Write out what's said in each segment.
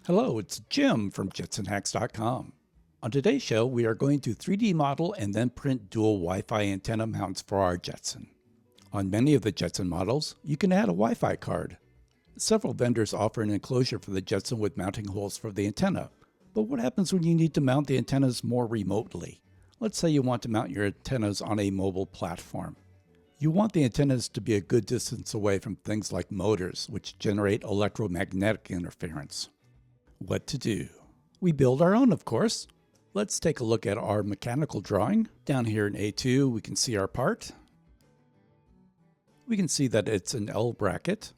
Hello, it's Jim from JetsonHacks.com. On today's show, we are going to 3D model and then print dual Wi-Fi antenna mounts for our Jetson. On many of the Jetson models, you can add a Wi-Fi card. Several vendors offer an enclosure for the Jetson with mounting holes for the antenna. But what happens when you need to mount the antennas more remotely? Let's say you want to mount your antennas on a mobile platform. You want the antennas to be a good distance away from things like motors, which generate electromagnetic interference. What to do? We build our own, of course. Let's take a look at our mechanical drawing. Down here in A2, we can see our part. We can see that it's an L bracket.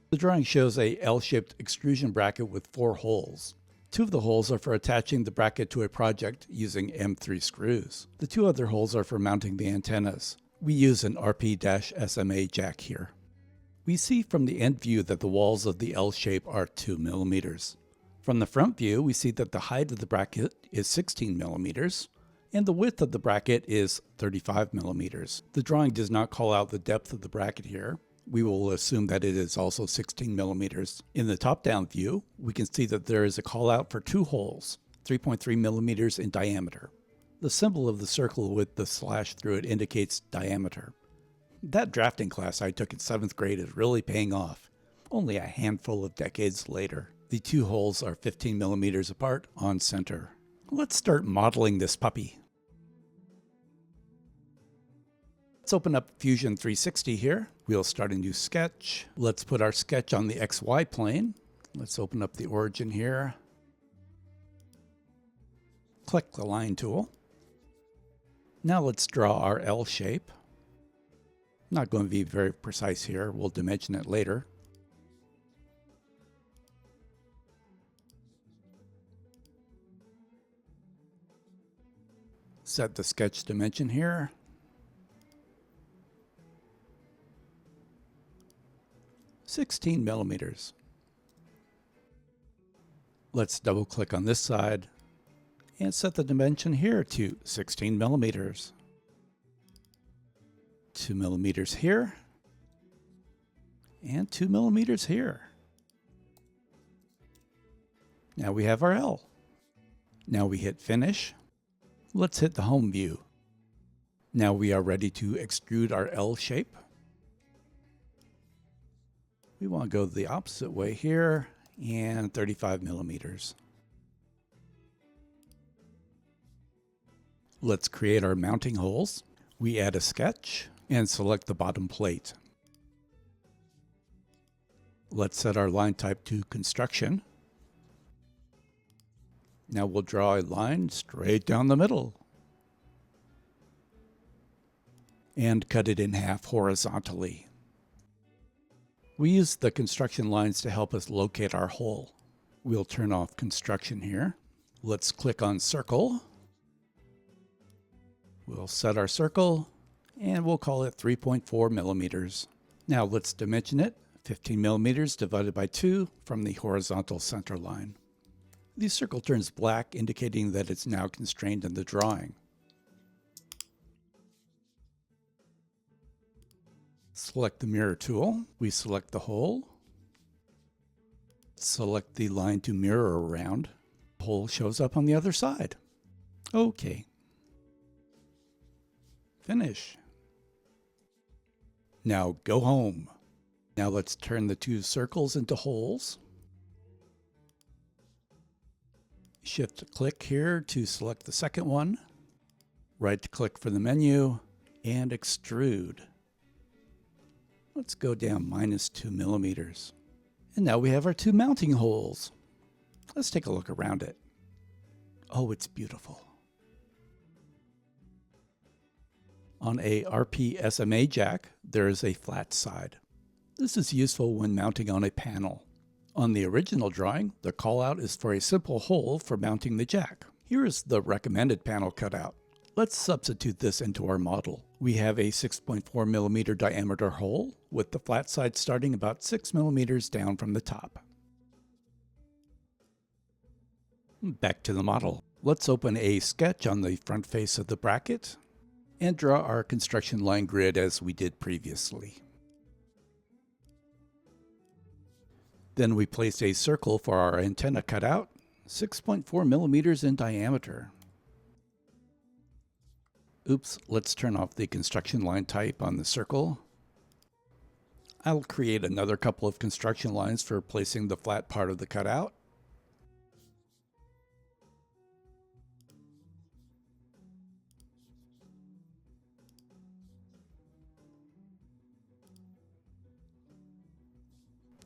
The drawing shows a L-shaped extrusion bracket with 4 holes. 2 of the holes are for attaching the bracket to a project using M3 screws. The 2 other holes are for mounting the antennas. We use an RP-SMA jack here. We see from the end view that the walls of the L shape are 2 millimeters. From the front view, we see that the height of the bracket is 16 millimeters, and the width of the bracket is 35 millimeters. The drawing does not call out the depth of the bracket here. We will assume that it is also 16 millimeters. In the top-down view, we can see that there is a call out for 2 holes, 3.3 millimeters in diameter. The symbol of the circle with the slash through it indicates diameter. That drafting class I took in 7th grade is really paying off, only a handful of decades later. The 2 holes are 15 millimeters apart on center. Let's start modeling this puppy. Let's open up Fusion 360 here. We'll start a new sketch. Let's put our sketch on the XY plane. Let's open up the origin here. Click the line tool. Now let's draw our L shape. Not going to be very precise here. We'll dimension it later. Set the sketch dimension here. (16 millimeters). Let's double click on this side and set the dimension here to 16 millimeters. 2 millimeters here and 2 millimeters here. Now we have our L. Now we hit finish. Let's hit the home view. Now we are ready to extrude our L shape. We want to go the opposite way here and 35 millimeters. Let's create our mounting holes. We add a sketch and select the bottom plate. Let's set our line type to construction. Now we'll draw a line straight down the middle and cut it in half horizontally. We use the construction lines to help us locate our hole. We'll turn off construction here. Let's click on circle. We'll set our circle and we'll call it 3.4 millimeters. Now let's dimension it, 15 millimeters divided by 2 from the horizontal center line. The circle turns black, indicating that it's now constrained in the drawing. Select the mirror tool. We select the hole. Select the line to mirror around. The hole shows up on the other side. Okay. Finish. Now go home. Now let's turn the 2 circles into holes. Shift click here to select the second one. Right click for the menu and extrude. Let's go down -2 millimeters. And now we have our 2 mounting holes. Let's take a look around it. Oh, it's beautiful. On a RP-SMA jack, there is a flat side. This is useful when mounting on a panel. On the original drawing, the callout is for a simple hole for mounting the jack. Here is the recommended panel cutout. Let's substitute this into our model. We have a 6.4 millimeter diameter hole with the flat side starting about 6 millimeters down from the top. Back to the model. Let's open a sketch on the front face of the bracket and draw our construction line grid as we did previously. Then we place a circle for our antenna cutout, 6.4 millimeters in diameter. Oops, let's turn off the construction line type on the circle. I'll create another couple of construction lines for placing the flat part of the cutout.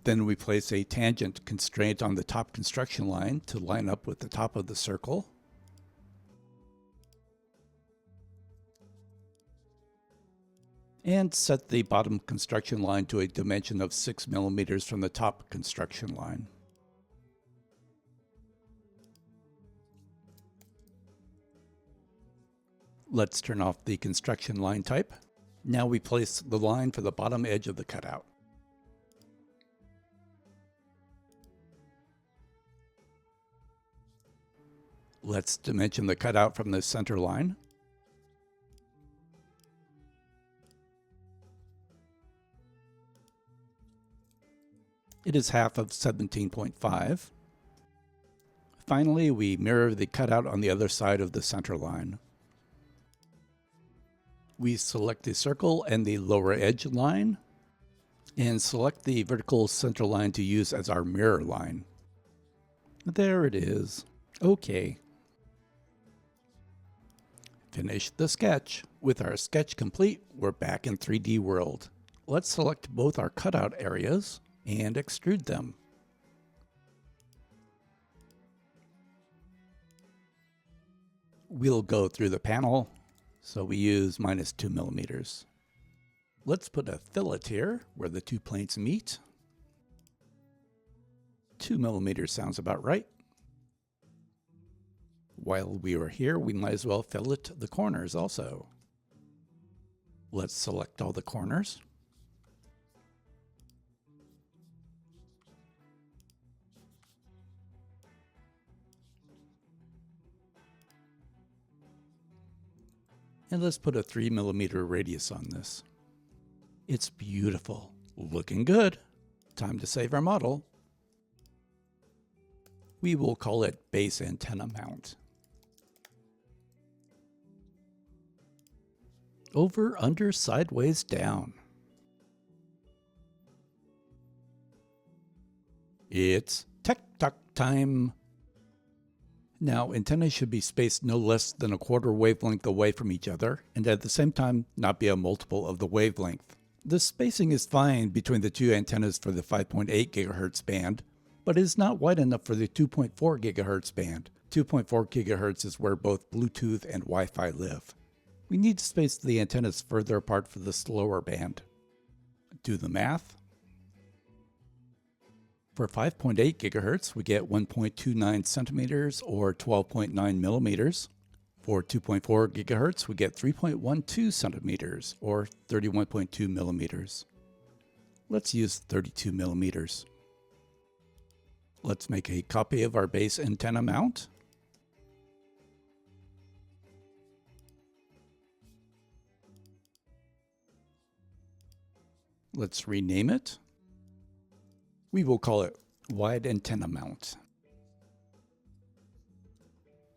Then we place a tangent constraint on the top construction line to line up with the top of the circle. And set the bottom construction line to a dimension of 6 millimeters from the top construction line. Let's turn off the construction line type. Now we place the line for the bottom edge of the cutout. Let's dimension the cutout from the center line. It is half of 17.5. Finally, we mirror the cutout on the other side of the center line. We select the circle and the lower edge line, and select the vertical center line to use as our mirror line. There it is. Okay. Finish the sketch. With our sketch complete, we're back in 3D world. Let's select both our cutout areas and extrude them. We'll go through the panel, so we use -2 millimeters. Let's put a fillet here where the two planes meet. 2 millimeters sounds about right. While we are here, we might as well fillet the corners also. Let's select all the corners. And let's put a 3 millimeter radius on this. It's beautiful. Looking good. Time to save our model. We will call it base antenna mount. Over, under, sideways, down. It's tech-talk time. Now, antennas should be spaced no less than a quarter wavelength away from each other, and at the same time not be a multiple of the wavelength. The spacing is fine between the two antennas for the 5.8 GHz band, but it is not wide enough for the 2.4 GHz band. 2.4 GHz is where both Bluetooth and Wi-Fi live. We need to space the antennas further apart for the slower band. Do the math. For 5.8 GHz, we get 1.29 centimeters or 12.9 millimeters. For 2.4 GHz, we get 3.12 centimeters or 31.2 millimeters. Let's use 32 millimeters. Let's make a copy of our base antenna mount. Let's rename it. We will call it wide antenna mount.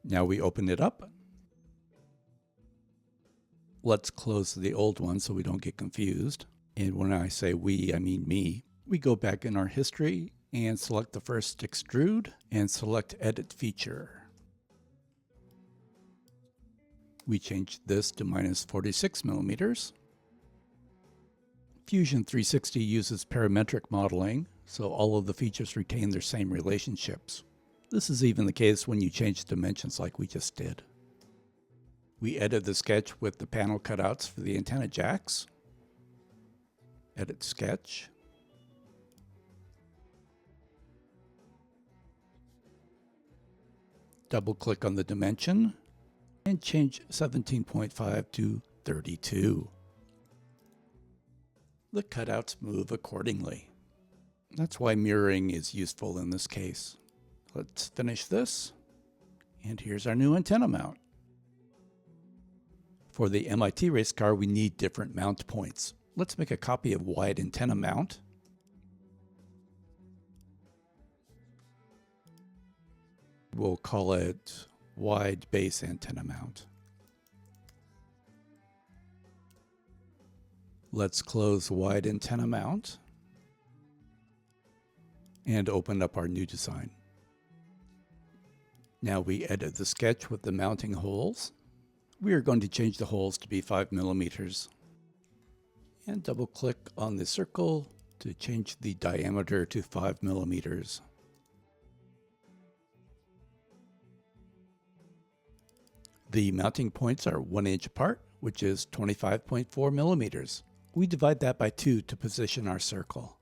Now we open it up. Let's close the old one so we don't get confused. And when I say we, I mean me. We go back in our history and select the first extrude and select edit feature. We change this to -46 millimeters. Fusion 360 uses parametric modeling, so all of the features retain their same relationships. This is even the case when you change dimensions like we just did. We edit the sketch with the panel cutouts for the antenna jacks. Edit sketch. Double-click on the dimension and change 17.5 to 32. The cutouts move accordingly. That's why mirroring is useful in this case. Let's finish this. And here's our new antenna mount. For the MIT RACECAR, we need different mount points. Let's make a copy of wide antenna mount. we'll call it wide base antenna mount. Let's close wide antenna mount and open up our new design. Now we edit the sketch with the mounting holes. We are going to change the holes to be 5 millimeters. And double click on the circle to change the diameter to 5 millimeters. The mounting points are 1 inch apart, which is 25.4 millimeters. We divide that by 2 to position our circle.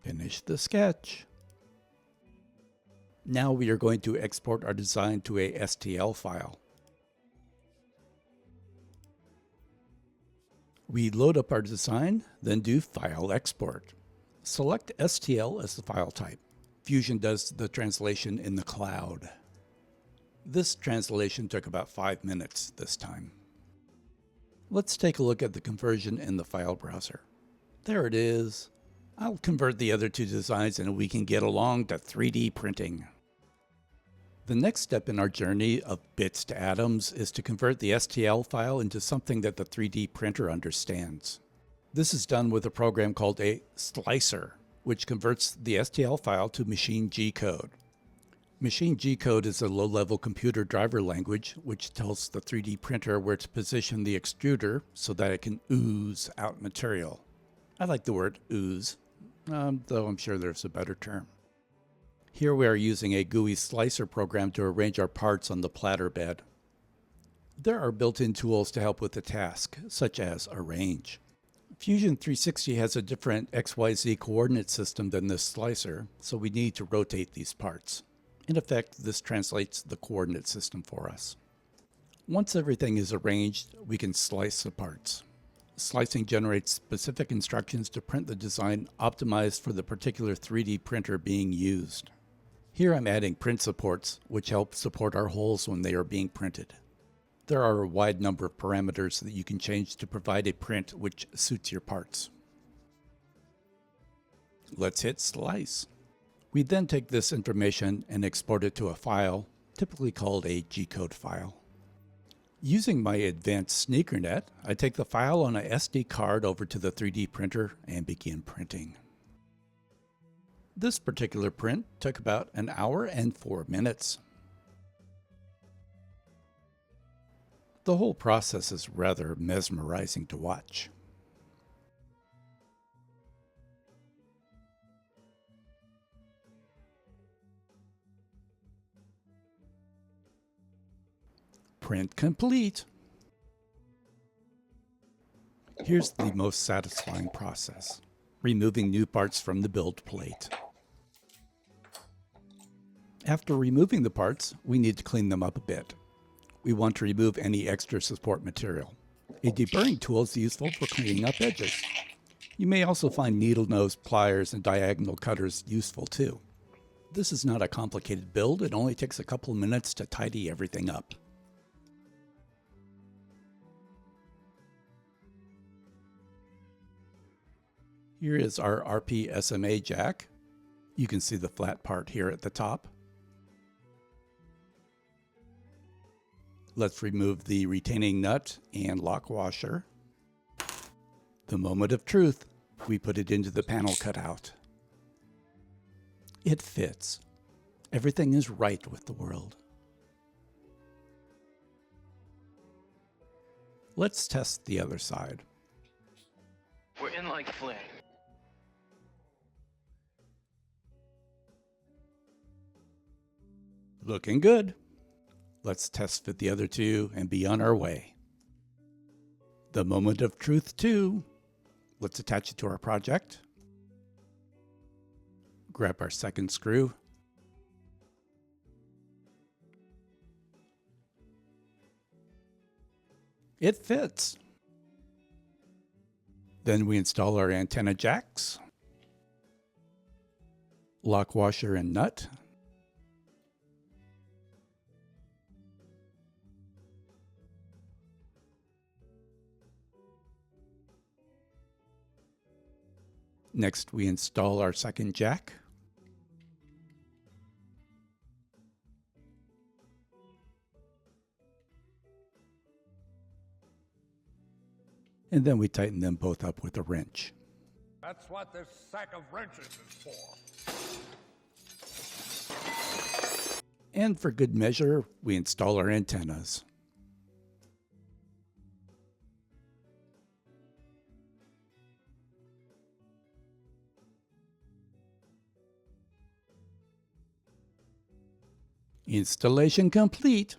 Finish the sketch. Now we are going to export our design to a STL file. We load up our design, then do File Export. Select STL as the file type. Fusion does the translation in the cloud. This translation took about 5 minutes this time. Let's take a look at the conversion in the file browser. There it is. I'll convert the other 2 designs and we can get along to 3D printing. The next step in our journey of bits to atoms is to convert the STL file into something that the 3D printer understands. This is done with a program called a slicer, which converts the STL file to machine G code. Machine G code is a low-level computer driver language which tells the 3D printer where to position the extruder so that it can ooze out material. I like the word ooze, though I'm sure there's a better term. Here we are using a GUI slicer program to arrange our parts on the platter bed. There are built-in tools to help with the task, such as arrange. Fusion 360 has a different XYZ coordinate system than this slicer, so we need to rotate these parts. In effect, this translates the coordinate system for us. Once everything is arranged, we can slice the parts. Slicing generates specific instructions to print the design optimized for the particular 3D printer being used. Here I'm adding print supports, which help support our holes when they are being printed. There are a wide number of parameters that you can change to provide a print which suits your parts. Let's hit slice. We then take this information and export it to a file, typically called a G-code file. Using my advanced sneakernet, I take the file on a SD card over to the 3D printer and begin printing. This particular print took about an hour and 4 minutes. The whole process is rather mesmerizing to watch. Print complete. Here's the most satisfying process: removing new parts from the build plate. After removing the parts, we need to clean them up a bit. We want to remove any extra support material. A deburring tool is useful for cleaning up edges. You may also find needle nose pliers and diagonal cutters useful too. This is not a complicated build, it only takes a couple of minutes to tidy everything up. Here is our RP SMA jack. You can see the flat part here at the top. Let's remove the retaining nut and lock washer. The moment of truth, we put it into the panel cutout. It fits. Everything is right with the world. Let's test the other side. We're in like Flynn. Looking good. Let's test fit the other 2 and be on our way. The moment of truth 2. Let's attach it to our project. Grab our second screw. It fits. Then we install our antenna jacks, lock washer and nut. Next, we install our second jack. and then we tighten them both up with a wrench. That's what this sack of wrenches is for. And for good measure, we install our antennas. Installation complete.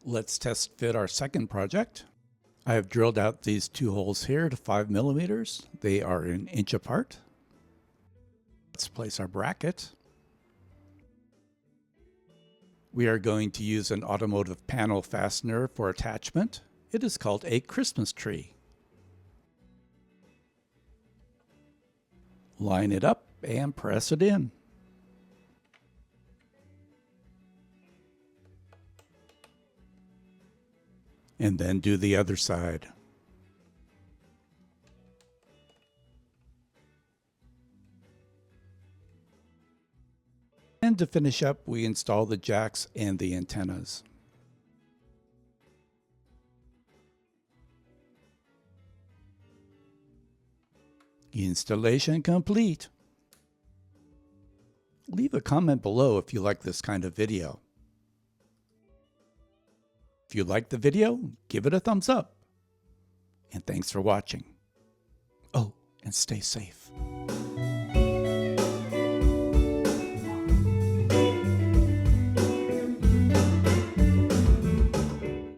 Let's test fit our second project. I have drilled out these two holes here to 5 millimeters. They are an inch apart. Let's place our bracket. We are going to use an automotive panel fastener for attachment. It is called a Christmas tree. Line it up and press it in. And then do the other side. And to finish up, we install the jacks and the antennas. Installation complete. Leave a comment below if you like this kind of video. If you liked the video, give it a thumbs up. And thanks for watching. Oh, and stay safe.